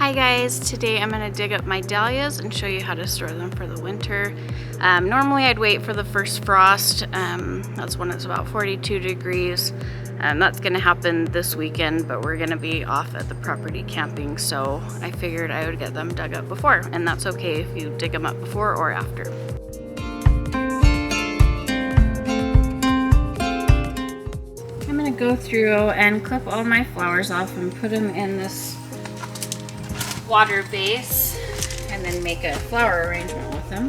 Hi guys, today I'm going to dig up my dahlias and show you how to store them for the winter. Normally I'd wait for the first frost, that's when it's about 42 degrees. That's going to happen this weekend, but we're going to be off at the property camping, so I figured I would get them dug up before, and that's okay if you dig them up before or after. I'm going to go through and clip all my flowers off and put them in this water base and then make a flower arrangement with them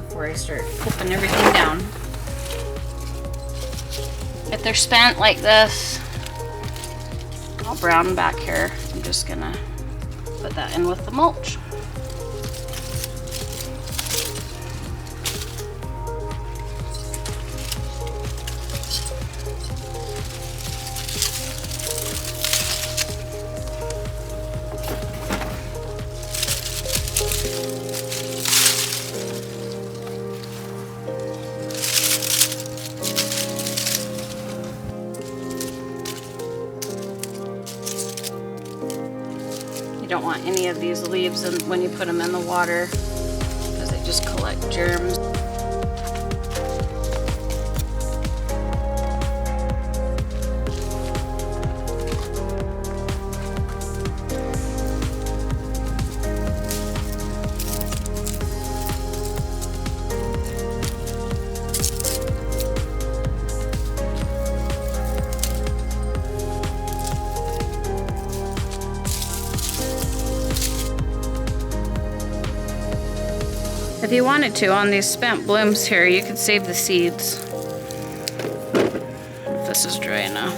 before I start clipping everything down. If they're spent like this, all brown back here, I'm just gonna put that in with the mulch. You don't want any of these leaves when you put them in the water because they just collect germs. If you wanted to, on these spent blooms here, you could save the seeds. If this is dry enough.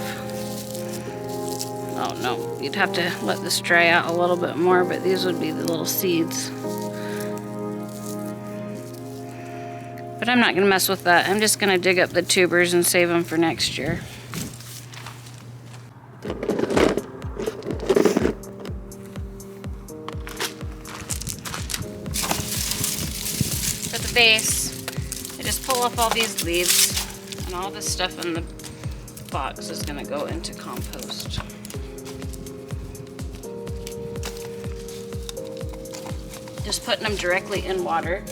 Oh no, you'd have to let this dry out a little bit more, but these would be the little seeds. But I'm not gonna mess with that. I'm just gonna dig up the tubers and save them for next year. For the base, I just pull up all these leaves, and all this stuff in the box is going to go into compost. Just putting them directly in water.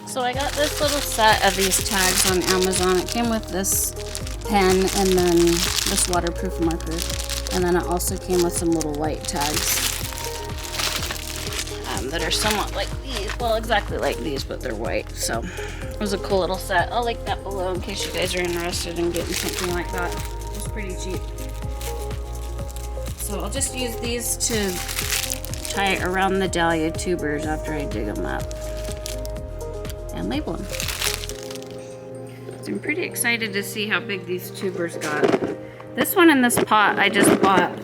So I got this little set of these tags on Amazon. It came with this pen and then this waterproof marker, and then it also came with some little white tags that are somewhat like these, well, exactly like these, but they're white. So it was a cool little set. I'll link that below in case you guys are interested in getting something like that. It's pretty cheap. So I'll just use these to tie around the dahlia tubers after I dig them up and label them. I'm pretty excited to see how big these tubers got. This one in this pot I just bought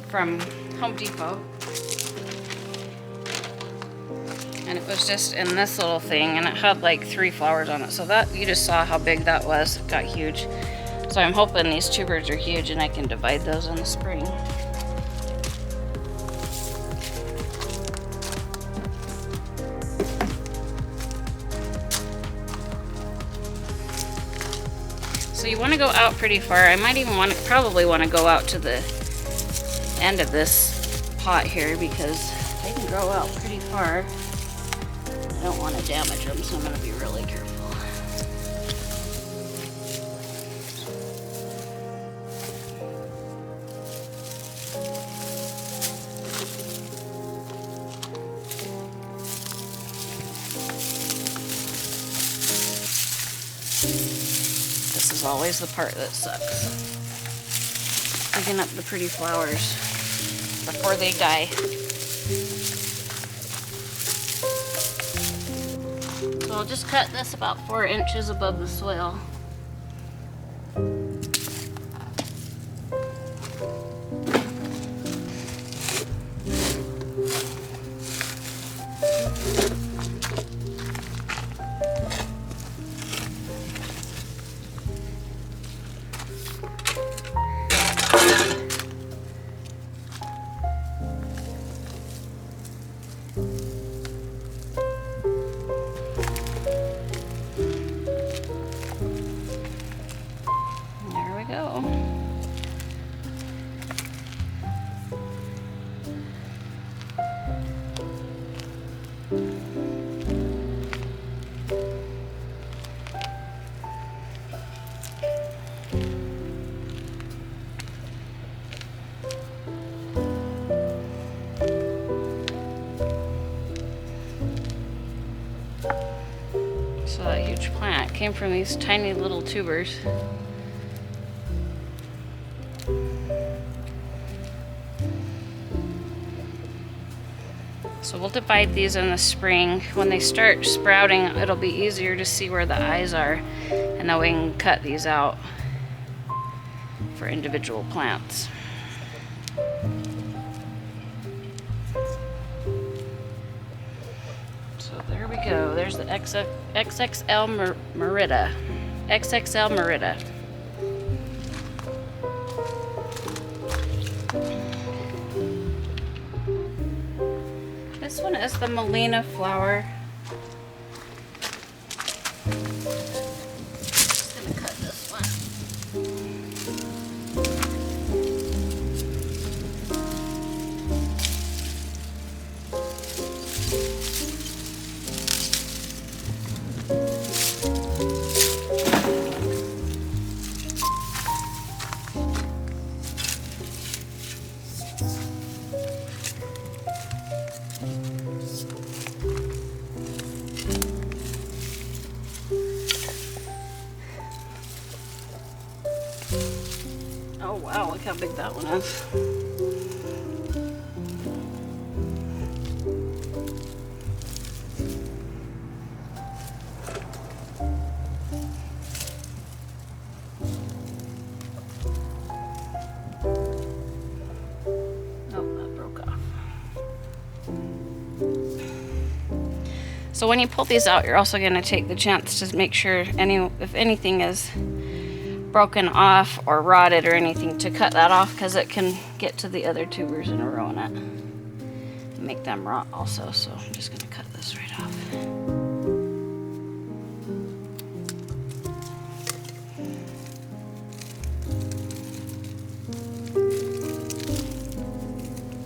from Home Depot. And it was just in this little thing, and it had like 3 flowers on it. So that, you just saw how big that was. It got huge. So I'm hoping these tubers are huge and I can divide those in the spring. So you want to go out pretty far. I might even probably want to go out to the end of this pot here because they can grow out pretty far. I don't want to damage them, so I'm going to be really careful. This is always the part that sucks. Digging up the pretty flowers before they die. So I'll just cut this about 4 inches above the soil. plant came from these tiny little tubers. So we'll divide these in the spring. When they start sprouting, it'll be easier to see where the eyes are, and then we can cut these out for individual plants. So there we go. There's the XXL Merida. XXL Merida. This one is the Melina flower. Just gonna cut this one. Oh wow, look how big that one is. Oh, that broke off. So when you pull these out, you're also going to take the chance to make sure if anything is broken off or rotted or anything, to cut that off, because it can get to the other tubers in a row in it and make them rot also. So I'm just going to cut this right off.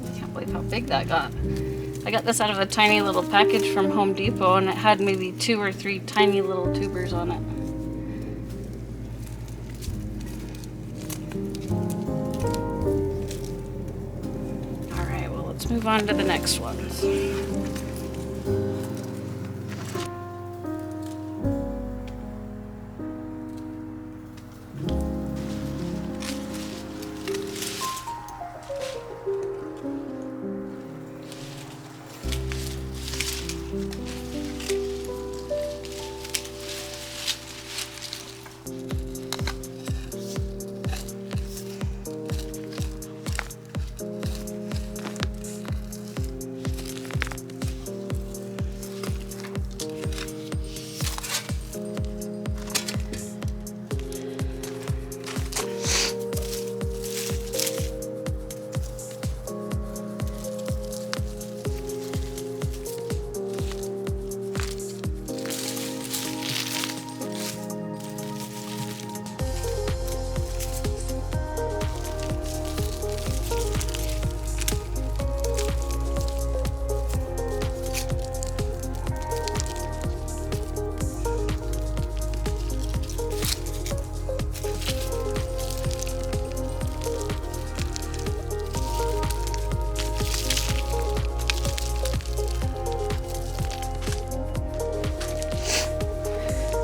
I can't believe how big that got. I got this out of a tiny little package from Home Depot, and it had maybe 2 or 3 tiny little tubers on it. Let's move on to the next ones.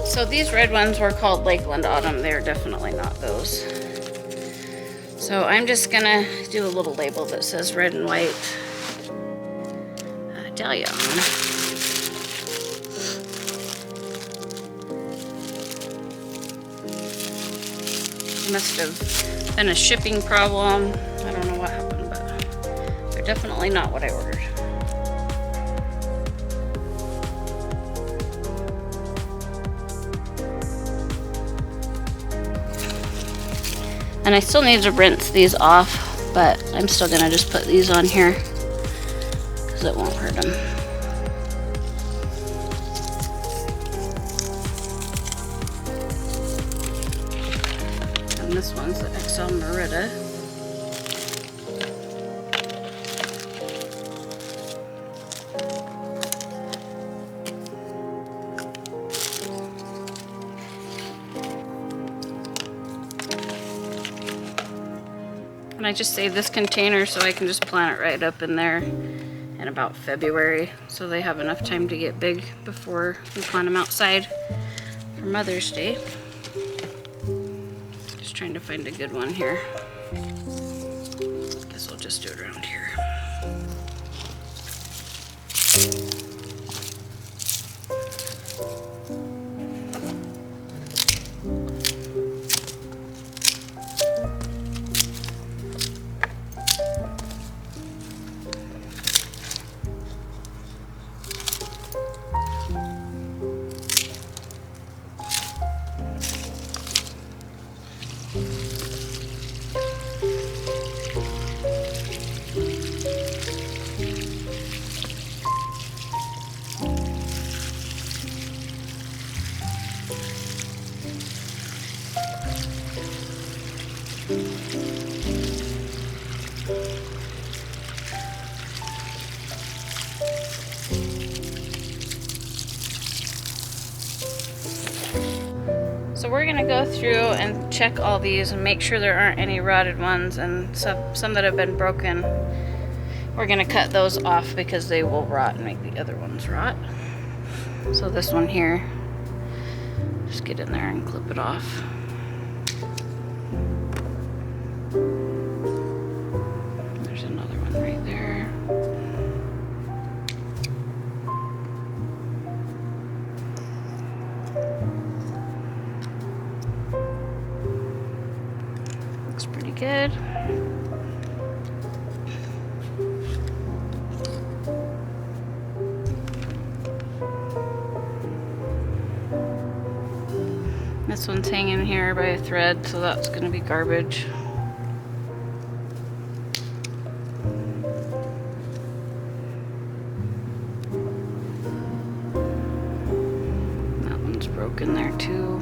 So these red ones were called Lakeland Autumn. They're definitely not those. So I'm just gonna do a little label that says red and white dahlia on. Must have been a shipping problem. I don't know what happened, but they're definitely not what I ordered. And I still need to rinse these off, but I'm still gonna just put these on here because it won't hurt them. And this one's the XL Merida. And I just saved this container so I can just plant it right up in there in about February, so they have enough time to get big before we plant them outside for Mother's Day. Just trying to find a good one here. Guess I'll just do it around here. So we're gonna go through and check all these and make sure there aren't any rotted ones, and some that have been broken. We're gonna cut those off because they will rot and make the other ones rot. So this one here, just get in there and clip it off. There's another one right there. Looks pretty good. This one's hanging here by a thread, so that's going to be garbage. That one's broken there too.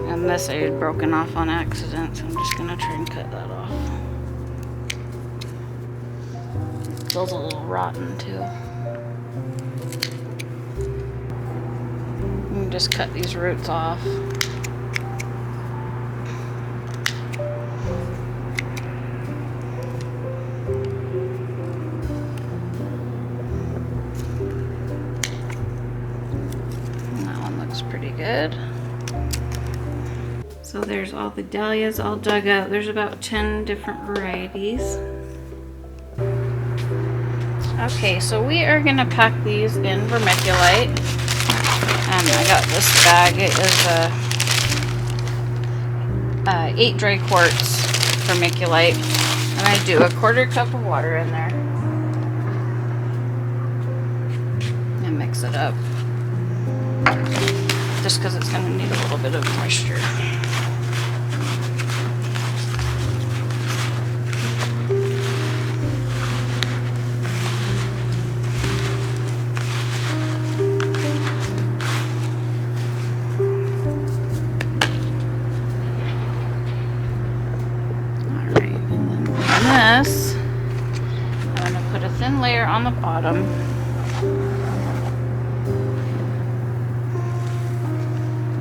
And this I had broken off on accident, so I'm just going to try and cut that off. Feels a little rotten too. You can just cut these roots off. And that one looks pretty good. So there's all the dahlias all dug out. There's about 10 different varieties. Okay, so we are going to pack these in vermiculite. I got this bag. It is 8 dry quarts vermiculite. And I do a 1/4 cup of water in there. And mix it up. Just because it's going to need a little bit of moisture. This, I'm going to put a thin layer on the bottom.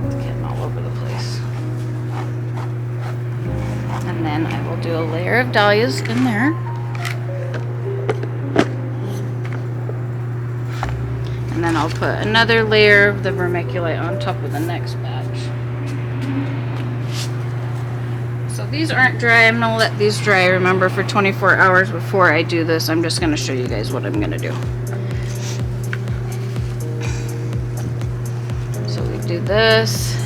It's getting all over the place. And then I will do a layer of dahlias in there. And then I'll put another layer of the vermiculite on top of the next batch. These aren't dry. I'm going to let these dry, remember, for 24 hours before I do this. I'm just going to show you guys what I'm going to do. So we do this.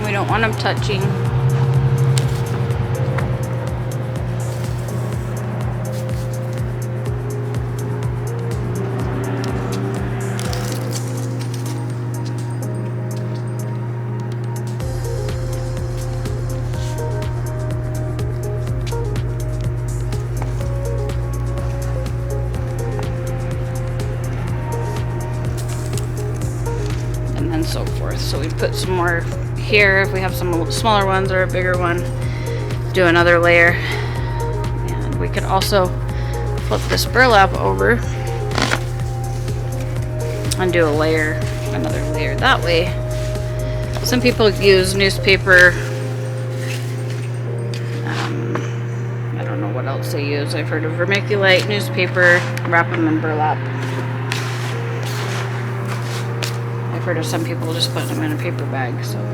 We don't want them touching. And so forth. So we put some more here if we have some smaller ones or a bigger one. Do another layer. And we could also flip this burlap over and do a layer, another layer that way. Some people use newspaper. I don't know what else they use. I've heard of vermiculite, newspaper, wrap them in burlap. I've heard of some people just putting them in a paper bag, so.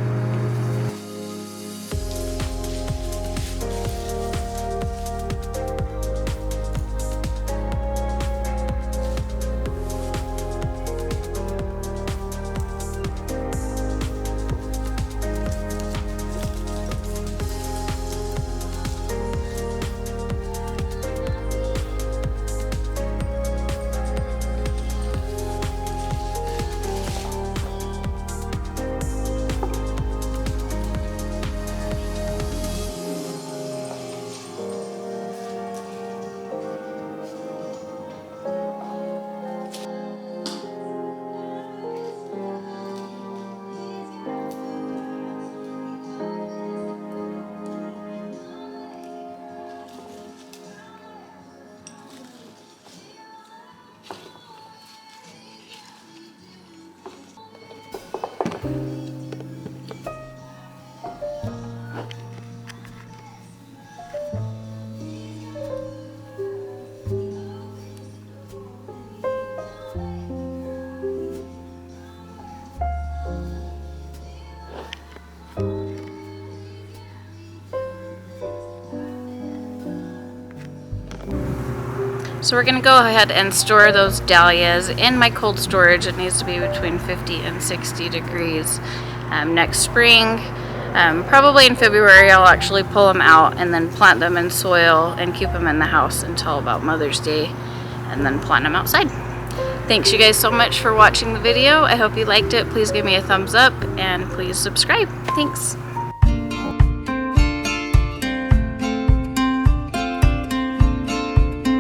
So we're going to go ahead and store those dahlias in my cold storage. It needs to be between 50 and 60 degrees next spring. Probably in February I'll actually pull them out and then plant them in soil and keep them in the house until about Mother's Day and then plant them outside. Thanks you guys so much for watching the video. I hope you liked it. Please give me a thumbs up and please subscribe. Thanks.